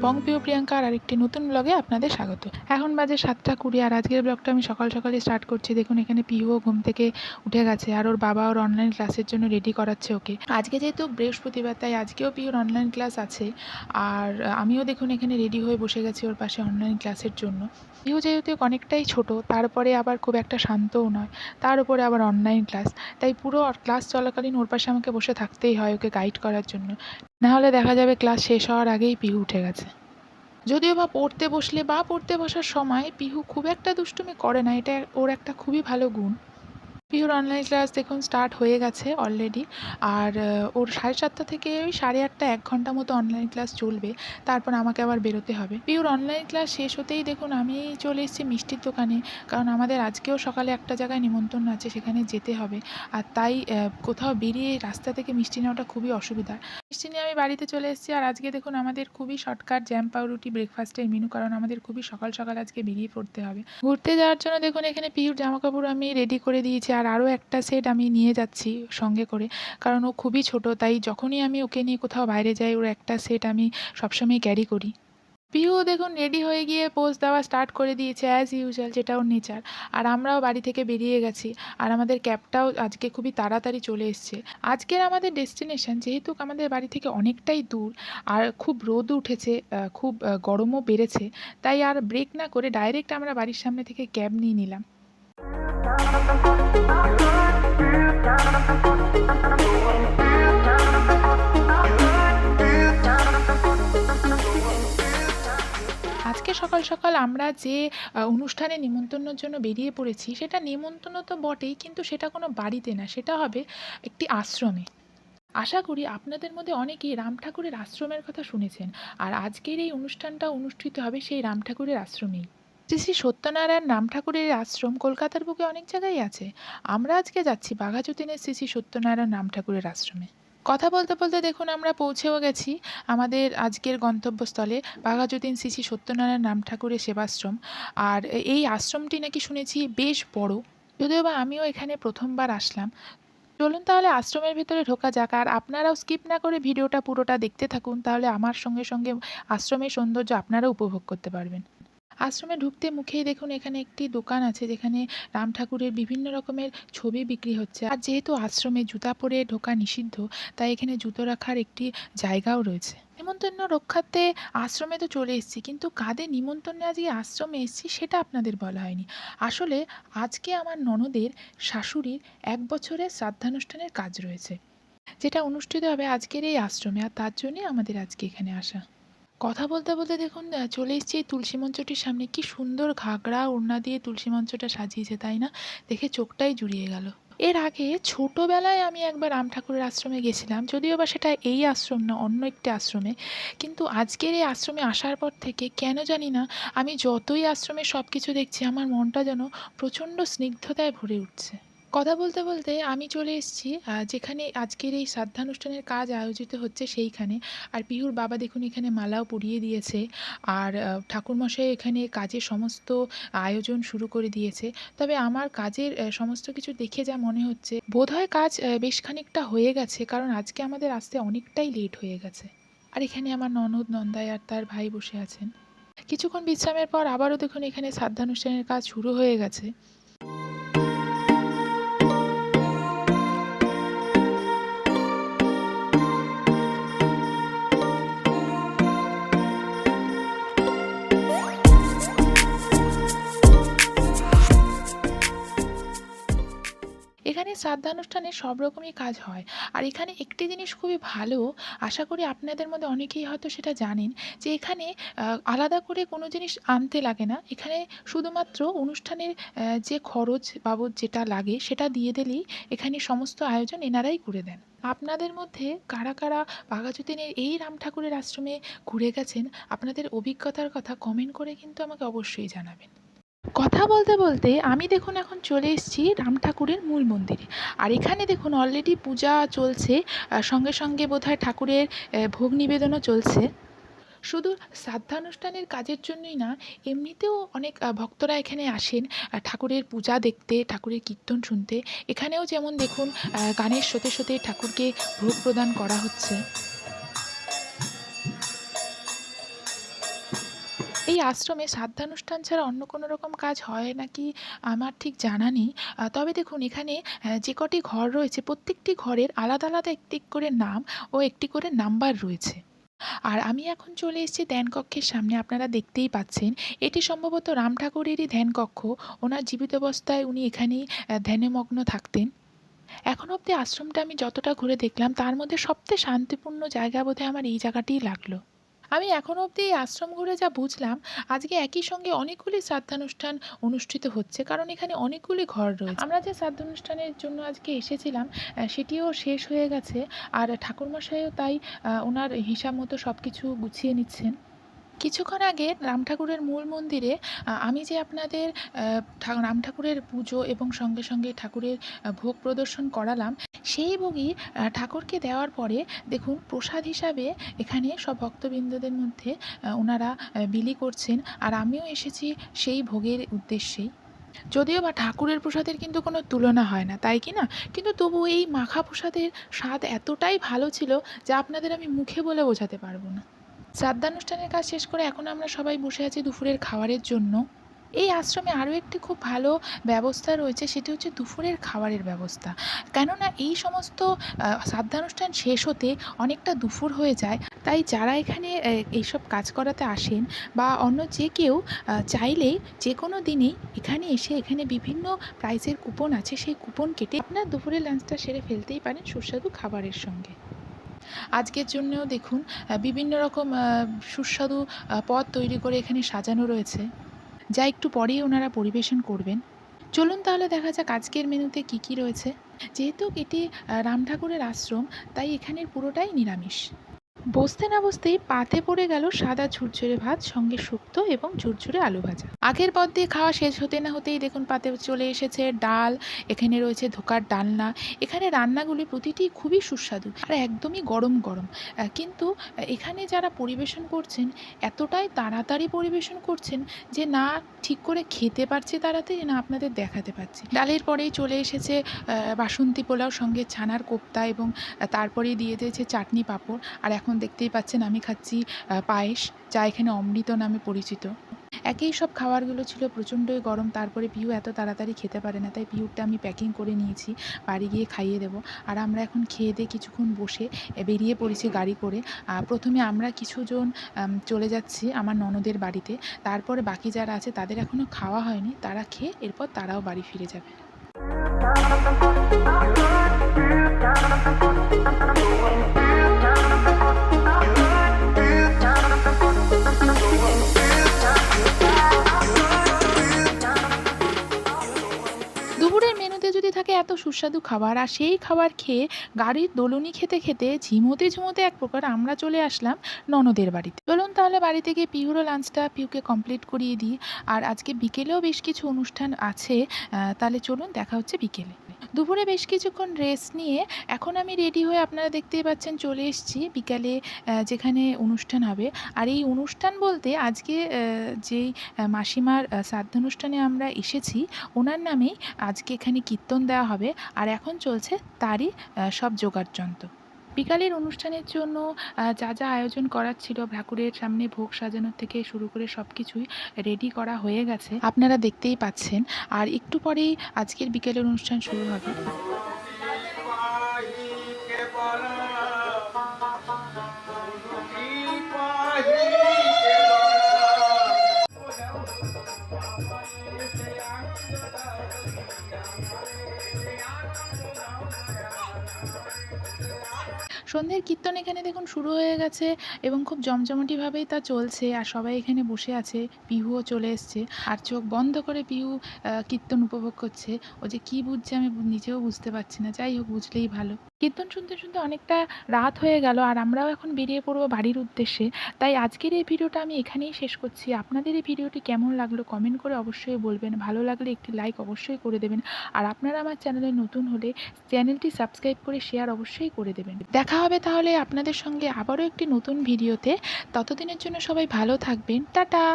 বংপ্রিয় প্রিয়াঙ্কা আর আরেকটি নতুন ব্লগে আপনাদের স্বাগত। এখন বাজে 7:20 আর আজকের ব্লগটা আমি সকাল সকালই স্টার্ট করছি। দেখুন এখানে পিহুও ঘুম থেকে উঠে গেছে আর ওর বাবা ওর অনলাইন ক্লাসের জন্য রেডি করাচ্ছে ওকে। আজকে যেহেতু বৃহস্পতিবার তাই আজকেও পিহুর অনলাইন ক্লাস আছে আর আমিও দেখুন এখানে রেডি হয়ে বসে গেছি ওর পাশে অনলাইন ক্লাসের জন্য। পিহু যেহেতু অনেকটাই ছোট, তারপরে আবার খুব একটা শান্তও নয়, তার উপরে আবার অনলাইন ক্লাস, তাই পুরো ক্লাস চলাকালীন ওর পাশে আমাকে বসে থাকতেই হয় ওকে গাইড করার জন্য। নাহলে দেখা যাবে ক্লাস শেষ হওয়ার আগেই পিহু উঠে গেছে। যদিও বা পড়তে বসলে বা পড়তে বসার সময় পিহু খুব একটা দুষ্টুমি করে না, এটা ওর একটা খুবই ভালো গুণ। পিহুর অনলাইন ক্লাস দেখুন স্টার্ট হয়ে গেছে অলরেডি। আর ওর 7:30 থেকে ওই 8:30 1 ঘন্টা মতো অনলাইন ক্লাস চলবে, তারপর আমাকে আবার বেরোতে হবে। পিহুর অনলাইন ক্লাস শেষ হতেই দেখুন আমি চলে এসেছি মিষ্টির দোকানে, কারণ আমাদের আজকেও সকালে একটা জায়গায় নিমন্ত্রণ আছে, সেখানে যেতে হবে। আর তাই কোথাও বেরিয়ে রাস্তা থেকে মিষ্টি নেওয়াটা খুবই অসুবিধার। মিষ্টি নিয়ে আমি বাড়িতে চলে এসেছি। আর আজকে দেখুন আমাদের খুবই শর্টকাট জ্যাম পাউরুটি ব্রেকফাস্টের মেনু, কারণ আমাদের খুবই সকাল সকাল আজকে বেরিয়ে পড়তে হবে। ঘুরতে যাওয়ার জন্য দেখুন এখানে পিহুর জামাকাপড় আমি রেডি করে দিয়েছি আর আরও একটা সেট আমি নিয়ে যাচ্ছি সঙ্গে করে, কারণ ও খুবই ছোট, তাই যখনই আমি ওকে নিয়ে কোথাও বাইরে যাই ওর একটা সেট আমি সবসময় ক্যারি করি। পিহুও দেখুন রেডি হয়ে গিয়ে পোজ দেওয়া স্টার্ট করে দিয়েছে অ্যাজ ইউজুয়াল, যেটা ওর নেচার। আর আমরাও বাড়ি থেকে বেরিয়ে গেছি আর আমাদের ক্যাবটাও আজকে খুবই তাড়াতাড়ি চলে এসছে। আজকের আমাদের ডেস্টিনেশন যেহেতু আমাদের বাড়ি থেকে অনেকটাই দূর আর খুব রোদ উঠেছে, খুব গরমও বেড়েছে, তাই আর ব্রেক না করে ডাইরেক্ট আমরা বাড়ির সামনে থেকে ক্যাব নিয়ে নিলাম। আজকে সকাল সকাল আমরা যে অনুষ্ঠানে নিমন্ত্রণের জন্য বেরিয়ে পড়েছি, সেটা নিমন্ত্রণ তো বটেই, কিন্তু সেটা কোনো বাড়িতে না, সেটা হবে একটি আশ্রমে। আশা করি আপনাদের মধ্যে অনেকেই রাম ঠাকুরের আশ্রমের কথা শুনেছেন। আর আজকের এই অনুষ্ঠানটা অনুষ্ঠিত হবে সেই রাম ঠাকুরের আশ্রমেই। শ্রী শ্রী সত্যনারায়ণ রাম ঠাকুরের আশ্রম কলকাতার বুকে অনেক জায়গায় আছে। আমরা আজকে যাচ্ছি বাঘাযতীনের শ্রী শ্রী সত্যনারায়ণ রাম ঠাকুরের আশ্রমে। কথা বলতে বলতে দেখুন আমরা পৌঁছেও গেছি আমাদের আজকের গন্তব্যস্থলে, বাঘাযতীন শ্রী শ্রী সত্যনারায়ণ রাম ঠাকুরের সেবাশ্রম। আর এই আশ্রমটি নাকি শুনেছি বেশ বড়, যদিও বা আমিও এখানে প্রথমবার আসলাম। চলুন তাহলে আশ্রমের ভিতরে ঢোকা যাক, আর আপনারাও স্কিপ না করে ভিডিওটা পুরোটা দেখতে থাকুন, তাহলে আমার সঙ্গে সঙ্গে আশ্রমের সৌন্দর্য আপনারাও উপভোগ করতে পারবেন। আশ্রমে ঢুকতে মুখেই দেখুন এখানে একটি দোকান আছে, যেখানে রাম ঠাকুরের বিভিন্ন রকমের ছবি বিক্রি হচ্ছে। আর যেহেতু আশ্রমে জুতা পরে ঢোকা নিষিদ্ধ, তাই এখানে জুতো রাখার একটি জায়গাও রয়েছে। নিমন্ত্রণ রক্ষার্থে আশ্রমে তো চলে এসেছি, কিন্তু কাদের নিমন্ত্রণে আজকে আশ্রমে এসেছি সেটা আপনাদের বলা হয়নি। আসলে আজকে আমার ননদের শাশুড়ির 1 বছরের শ্রাদ্ধানুষ্ঠানের কাজ রয়েছে, যেটা অনুষ্ঠিত হবে আজকের এই আশ্রমে, আর তার জন্যই আমাদের আজকে এখানে আসা। কথা বলতে বলতে দেখুন চলে এসেছি এই তুলসী মঞ্চটির সামনে। কি সুন্দর ঘাগরা ওড়না দিয়ে তুলসী মঞ্চটা সাজিয়েছে, তাই না? দেখে চোখটাই জুড়িয়ে গেল। এর আগে ছোটবেলায় আমি একবার রাম ঠাকুরের আশ্রমে গেছিলাম, যদিও বা সেটা এই আশ্রম না, অন্য একটি আশ্রমে। কিন্তু আজকের এই আশ্রমে আসার পর থেকে কেন জানি না, আমি যতই আশ্রমে সব কিছু দেখছি আমার মনটা যেন প্রচণ্ড স্নিগ্ধতায় ভরে উঠছে। কথা বলতে বলতে আমি চলে এসেছি যেখানে আজকের এই শ্রাদ্ধানুষ্ঠানের কাজ আয়োজিত হচ্ছে সেইখানে। আর পিহুর বাবা দেখুন এখানে মালাও পরিয়ে দিয়েছে। আর ঠাকুরমশাই এখানে কাজের সমস্ত আয়োজন শুরু করে দিয়েছে। তবে আমার কাজের সমস্ত কিছু দেখে যা মনে হচ্ছে, বোধহয় কাজ বেশ খানিকটা হয়ে গেছে, কারণ আজকে আমাদের আসতে অনেকটাই লেট হয়ে গেছে। আর এখানে আমার ননদ নন্দাই আর তার ভাই বসে আছেন। কিছুক্ষণ বিশ্রামের পর আবারও দেখুন এখানে শ্রাদ্ধানুষ্ঠানের কাজ শুরু হয়ে গেছে। এখানে শ্রাদ্ধানুষ্ঠানে সব রকমই কাজ হয়। আর এখানে একটি জিনিস খুবই ভালো, আশা করি আপনাদের মধ্যে অনেকেই হয়তো সেটা জানেন, যে এখানে আলাদা করে কোনো জিনিস আনতে লাগে না। এখানে শুধুমাত্র অনুষ্ঠানের যে খরচ বাবদ যেটা লাগে সেটা দিয়ে দিলেই এখানে সমস্ত আয়োজন এনারাই করে দেন। আপনাদের মধ্যে কারা কারা বাঘাযতীনের এই রাম ঠাকুরের আশ্রমে ঘুরে গেছেন, আপনাদের অভিজ্ঞতার কথা কমেন্ট করে কিন্তু আমাকে অবশ্যই জানাবেন। কথা বলতে বলতে আমি দেখুন এখন চলে এসেছি রাম ঠাকুরের মূল মন্দিরে। আর এখানে দেখুন অলরেডি পূজা চলছে, সঙ্গে সঙ্গে বোধহয় ঠাকুরের ভোগ নিবেদনও চলছে। শুধু শ্রাদ্ধানুষ্ঠানের কাজের জন্যই না, এমনিতেও অনেক ভক্তরা এখানে আসেন ঠাকুরের পূজা দেখতে, ঠাকুরের কীর্তন শুনতে। এখানেও যেমন দেখুন গানের সাথে সাথে ঠাকুরকে ভোগ প্রদান করা হচ্ছে। এই আশ্রমে শ্রাদ্ধানুষ্ঠান ছাড়া অন্য কোনো রকম কাজ হয় নাকি আমার ঠিক জানা নেই। তবে দেখুন এখানে যে কটি ঘর রয়েছে প্রত্যেকটি ঘরের আলাদা আলাদা একটি করে নাম ও একটি করে নাম্বার রয়েছে। আর আমি এখন চলে এসেছি ধ্যানকক্ষের সামনে, আপনারা দেখতেই পাচ্ছেন। এটি সম্ভবত রাম ঠাকুরেরই ধ্যানকক্ষ। ওনার জীবিত অবস্থায় উনি এখানেই ধ্যানে মগ্ন থাকতেন। এখন অবধি আশ্রমটা আমি যতটা ঘুরে দেখলাম তার মধ্যে সবচেয়ে শান্তিপূর্ণ জায়গা বোধহয় আমার এই জায়গাটিই লাগলো। আমি এখনো অবধি এই আশ্রম ঘুরে যা বুঝলাম, আজকে একই সঙ্গে অনেকগুলি শ্রাদ্ধানুষ্ঠান অনুষ্ঠিত হচ্ছে, কারণ এখানে অনেকগুলি ঘর রয়েছে। আমরা যে শ্রাদ্ধানুষ্ঠানের জন্য আজকে এসেছিলাম সেটিও শেষ হয়ে গেছে। আর ঠাকুরমশাইও তাই ওনার হিসাব মতো সব কিছু গুছিয়ে নিচ্ছেন। কিছুক্ষণ আগে রাম ঠাকুরের মূল মন্দিরে আমি যে আপনাদের রাম ঠাকুরের পুজো এবং সঙ্গে সঙ্গে ঠাকুরের ভোগ প্রদর্শন করালাম, সেই ভোগই ঠাকুরকে দেওয়ার পরে দেখুন প্রসাদ হিসাবে এখানে সব ভক্তবৃন্দদের মধ্যে ওনারা বিলি করছেন। আর আমিও এসেছি সেই ভোগের উদ্দেশ্যেই। যদিও বা ঠাকুরের প্রসাদের কিন্তু কোনো তুলনা হয় না, তাই কি না? কিন্তু তবু এই মাখা প্রসাদের স্বাদ এতটাই ভালো ছিল যা আপনাদের আমি মুখে বলে বোঝাতে পারবো না। শ্রাদ্ধানুষ্ঠানের কাজ শেষ করে এখন আমরা সবাই বসে আছি দুপুরের খাবারের জন্য। এই আশ্রমে আরও একটি খুব ভালো ব্যবস্থা রয়েছে, সেটি হচ্ছে দুপুরের খাবারের ব্যবস্থা। কেননা এই সমস্ত শ্রাদ্ধানুষ্ঠান শেষ হতে অনেকটা দুপুর হয়ে যায়, তাই যারা এখানে এইসব কাজ করাতে আসেন বা অন্য যে কেউ চাইলেই যে কোনো দিনেই এখানে এসে এখানে বিভিন্ন প্রাইজের কুপন আছে, সেই কুপন কেটে আপনার দুপুরের লাঞ্চটা সেরে ফেলতেই পারেন সুস্বাদু খাবারের সঙ্গে। আজকের জন্যেও দেখুন বিভিন্ন রকম সুস্বাদু পদ তৈরি করে এখানে সাজানো রয়েছে, যা একটু পরেই ওনারা পরিবেশন করবেন। চলুন তাহলে দেখা যাক আজকের মেনুতে কী কী রয়েছে। যেহেতু এটি রাম ঠাকুরের আশ্রম, তাই এখানের পুরোটাই নিরামিষ। বসতে না বসতেই পাতে পড়ে গেল সাদা ঝুরঝুরে ভাত, সঙ্গে শুক্তো এবং ঝুরঝুরে আলু ভাজা। আগের পদ দিয়ে খাওয়া শেষ হতে না হতেই দেখুন পাতে চলে এসেছে ডাল, এখানে রয়েছে ধোকার ডালনা। এখানে রান্নাগুলি প্রতিটি খুবই সুস্বাদু আর একদমই গরম গরম। কিন্তু এখানে যারা পরিবেশন করছেন এতটাই তাড়াতাড়ি পরিবেশন করছেন যে না ঠিক করে খেতে পারছি তাড়াতাড়ি, না আপনাদের দেখাতে পারছি। ডালের পরেই চলে এসেছে বাসন্তী পোলাও, সঙ্গে ছানার কোপ্তা এবং তারপরেই দিয়ে দিয়েছে চাটনি পাঁপড়। আর এখন দেখতেই পাচ্ছেন আমি খাচ্ছি পায়েস, যা এখানে অমৃত নামে পরিচিত। একেই সব খাবারগুলো ছিল প্রচণ্ডই গরম। তারপরে পিউ এত তাড়াতাড়ি খেতে পারে না, তাই পিউরটা আমি প্যাকিং করে নিয়েছি, বাড়ি গিয়ে খাইয়ে দেবো। আর আমরা এখন খেয়ে দিয়ে কিছুক্ষণ বসে বেরিয়ে পড়েছি গাড়ি করে। প্রথমে আমরা কিছুজন চলে যাচ্ছি আমার ননদের বাড়িতে, তারপরে বাকি যারা আছে তাদের এখনও খাওয়া হয়নি, তারা খেয়ে এরপর তারাও বাড়ি ফিরে যাবে। দুপুরের মেনুতে যদি থাকে এত সুস্বাদু খাবার, আর সেই খাবার খেয়ে গাড়ির দোলনি খেতে খেতে ঝিমোতে ঝিমোতে এক প্রকার আমরা চলে আসলাম ননদের বাড়িতে। চলুন তাহলে বাড়িতে গিয়ে পিহুরও লাঞ্চটা পিহুকে কমপ্লিট করিয়ে দিই। আর আজকে বিকেলেও বেশ কিছু অনুষ্ঠান আছে, তাহলে চলুন দেখা হচ্ছে বিকেলে। দুপুরে বেশ কিছুক্ষণ রেস্ট নিয়ে এখন আমি রেডি হয়ে আপনারা দেখতেই পাচ্ছেন চলে এসেছি বিকালে যেখানে অনুষ্ঠান হবে। আর এই অনুষ্ঠান বলতে আজকে যেই মাসিমার শ্রাদ্ধানুষ্ঠানে আমরা এসেছি, ওনার নামেই আজকে এখানে কীর্তন দেওয়া হবে। আর এখন চলছে তারই সব যোগাড়যন্ত্র। বিকালের অনুষ্ঠানের জন্য যা যা আয়োজন করার ছিল, ঠাকুরের সামনে ভোগ সাজানোর থেকে শুরু করে সব কিছুই রেডি করা হয়ে গেছে, আপনারা দেখতেই পাচ্ছেন। আর একটু পরেই আজকের বিকেলের অনুষ্ঠান শুরু হবে। সন্ধ্যের কীর্তন এখানে দেখুন শুরু হয়ে গেছে এবং খুব জমজমাটিভাবেই তা চলছে। আর সবাই এখানে বসে আছে, পিহুও চলে এসছে। আর চোখ বন্ধ করে পিহু কীর্তন উপভোগ করছে। ও যে কী বুঝছে আমি নিজেও বুঝতে পারছি না, যাই হোক বুঝলেই ভালো। কীর্তন শুনতে শুনতে অনেকটা রাত হয়ে গেল, আর আমরাও এখন বেরিয়ে পড়বো বাড়ির উদ্দেশ্যে। তাই আজকের এই ভিডিওটা আমি এখানেই শেষ করছি। আপনাদের এই ভিডিওটি কেমন লাগলো কমেন্ট করে অবশ্যই বলবেন। ভালো লাগলে একটি লাইক অবশ্যই করে দেবেন। আর আপনারা আমার চ্যানেলে নতুন হলে চ্যানেলটি সাবস্ক্রাইব করে শেয়ার অবশ্যই করে দেবেন। দেখা হবে তাহলে আপনাদের সঙ্গে আবারও একটি নতুন ভিডিওতে। ততদিনের জন্য সবাই ভালো থাকবেন। টাটা।